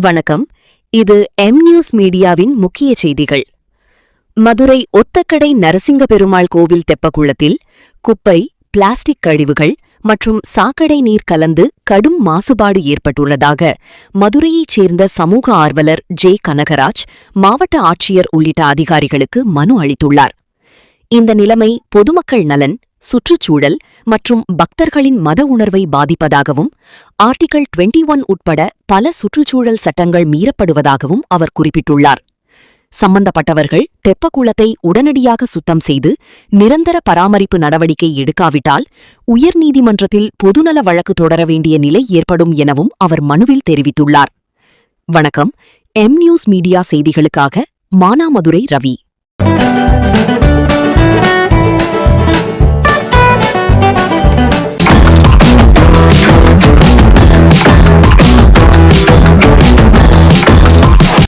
வணக்கம். இது M news மீடியாவின் முக்கிய செய்திகள். மதுரை ஒத்தக்கடை நரசிங்க பெருமாள் கோவில் தெப்பக்குளத்தில் குப்பை, பிளாஸ்டிக் கழிவுகள் மற்றும் சாக்கடை நீர் கலந்து கடும் மாசுபாடு ஏற்பட்டுள்ளதாக மதுரையைச் சேர்ந்த சமூக ஆர்வலர் ஜே. கனகராஜ் மாவட்ட ஆட்சியர் உள்ளிட்ட அதிகாரிகளுக்கு மனு அளித்துள்ளார். இந்த நிலைமை பொதுமக்கள் நலன், சுற்றுச்சூழல் மற்றும் பக்தர்களின் மத உணர்வை பாதிப்பதாகவும் ஆர்டிகிள் 21 உட்பட பல சுற்றுச்சூழல் சட்டங்கள் மீறப்படுவதாகவும் அவர் குறிப்பிட்டுள்ளார். சம்பந்தப்பட்டவர்கள் தெப்பக்குளத்தை உடனடியாக சுத்தம் செய்து நிரந்தர பராமரிப்பு நடவடிக்கை எடுக்காவிட்டால் உயர்நீதிமன்றத்தில் பொதுநல வழக்கு தொடர வேண்டிய நிலை ஏற்படும் எனவும் அவர் மனுவில் தெரிவித்துள்ளார். வணக்கம். எம் நியூஸ் மீடியா செய்திகளுக்காக மானாமதுரை ரவி.